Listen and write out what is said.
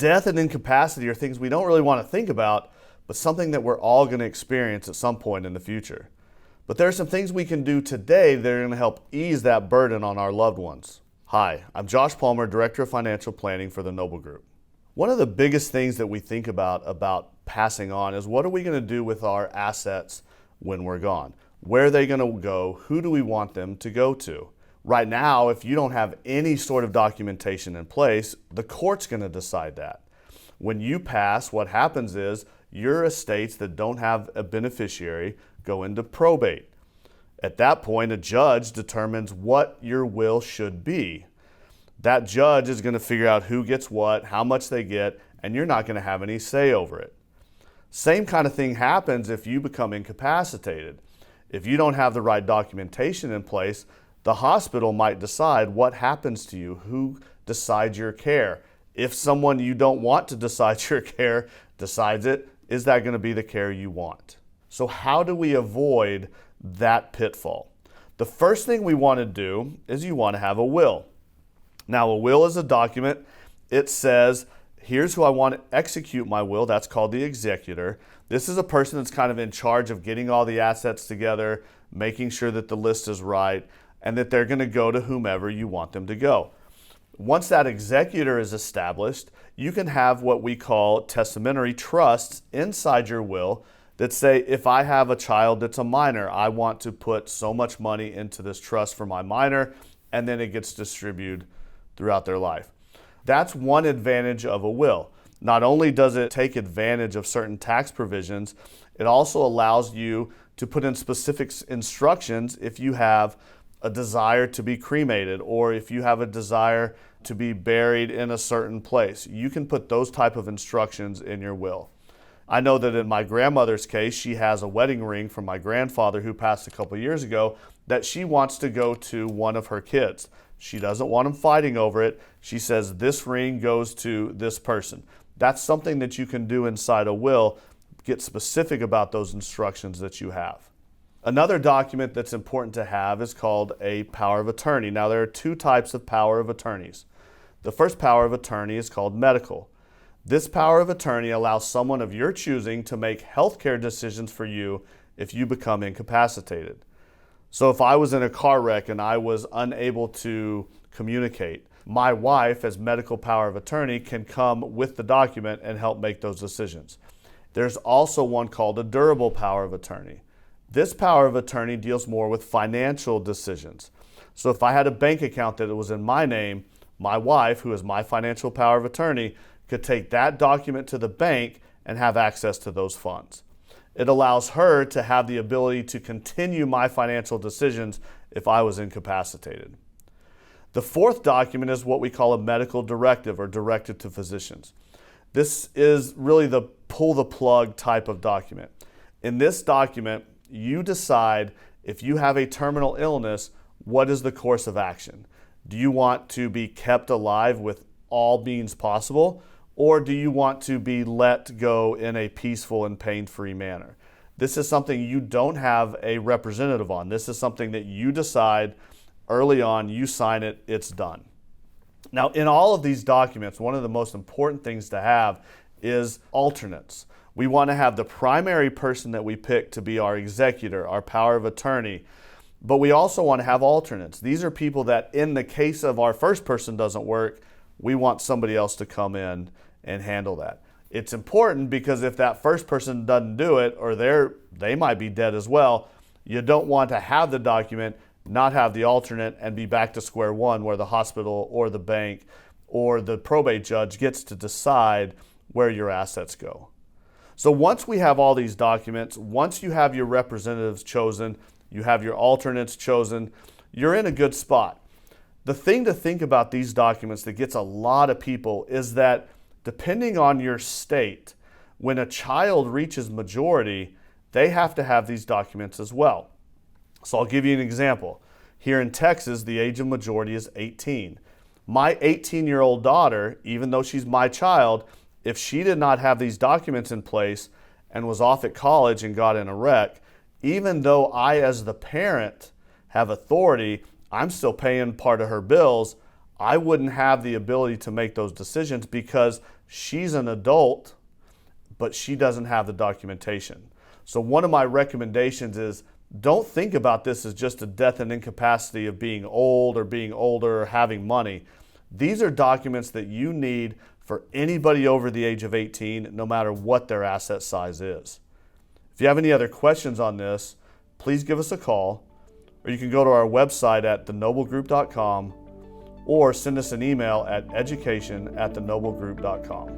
Death and incapacity are things we don't really want to think about, but something that we're all going to experience at some point in the future. But there are some things we can do today that are going to help ease that burden on our loved ones. Hi, I'm Josh Palmer, Director of Financial Planning for the Noble Group. One of the biggest things that we think about passing on is what are we going to do with our assets when we're gone? Where are they going to go? Who do we want them to go to? Right now, if you don't have any sort of documentation in place, the court's going to decide that. When you pass, what happens is your estates that don't have a beneficiary go into probate. At that point, a judge determines what your will should be. That judge is going to figure out who gets what, how much they get, and you're not going to have any say over it. Same kind of thing happens if you become incapacitated. If you don't have the right documentation in place, the hospital might decide what happens to you, who decides your care. If someone you don't want to decide your care decides it, is that going to be the care you want? So how do we avoid that pitfall? The first thing we want to do is you want to have a will. Now, a will is a document. It says, here's who I want to execute my will. That's called the executor. This is a person that's kind of in charge of getting all the assets together, making sure that the list is right, and that they're going to go to whomever you want them to go. Once that executor is established, you can have what we call testamentary trusts inside your will that say, if I have a child that's a minor, I want to put so much money into this trust for my minor, and then it gets distributed throughout their life. That's one advantage of a will. Not only does it take advantage of certain tax provisions, it also allows you to put in specific instructions if you have a desire to be cremated or if you have a desire to be buried in a certain place. You can put those type of instructions in your will. I know that in my grandmother's case, she has a wedding ring from my grandfather who passed a couple years ago that she wants to go to one of her kids. She doesn't want them fighting over it. She says this ring goes to this person. That's something that you can do inside a will. Get specific about those instructions that you have. Another document that's important to have is called a power of attorney. Now, there are two types of power of attorneys. The first power of attorney is called medical. This power of attorney allows someone of your choosing to make healthcare decisions for you if you become incapacitated. So if I was in a car wreck and I was unable to communicate, my wife, as medical power of attorney, can come with the document and help make those decisions. There's also one called a durable power of attorney. This power of attorney deals more with financial decisions. So if I had a bank account that was in my name, my wife, who is my financial power of attorney, could take that document to the bank and have access to those funds. It allows her to have the ability to continue my financial decisions if I was incapacitated. The fourth document is what we call a medical directive or directive to physicians. This is really the pull the plug type of document. In this document, you decide if you have a terminal illness, what is the course of action? Do you want to be kept alive with all means possible, or do you want to be let go in a peaceful and pain-free manner? This is something you don't have a representative on. This is something that you decide early on, you sign it, it's done. Now, in all of these documents, one of the most important things to have is alternates. We want to have the primary person that we pick to be our executor, our power of attorney, but we also want to have alternates. These are people that, in the case of our first person doesn't work, we want somebody else to come in and handle that. It's important because if that first person doesn't do it, or they might be dead as well, you don't want to have the document, not have the alternate, and be back to square one where the hospital or the bank or the probate judge gets to decide where your assets go. So once we have all these documents, once you have your representatives chosen, you have your alternates chosen, you're in a good spot. The thing to think about these documents that gets a lot of people is that depending on your state, when a child reaches majority, they have to have these documents as well. So I'll give you an example. Here in Texas, the age of majority is 18. My 18-year-old daughter, even though she's my child, if she did not have these documents in place and was off at college and got in a wreck, even though I as the parent have authority, I'm still paying part of her bills, I wouldn't have the ability to make those decisions because She's an adult, but she doesn't have the documentation. So one of my recommendations is don't think about this as just a death and incapacity of being old or being older or having money. These are documents that you need for anybody over the age of 18, no matter what their asset size is. If you have any other questions on this, please give us a call, or you can go to our website at thenoblegroup.com or send us an email at education@thenoblegroup.com.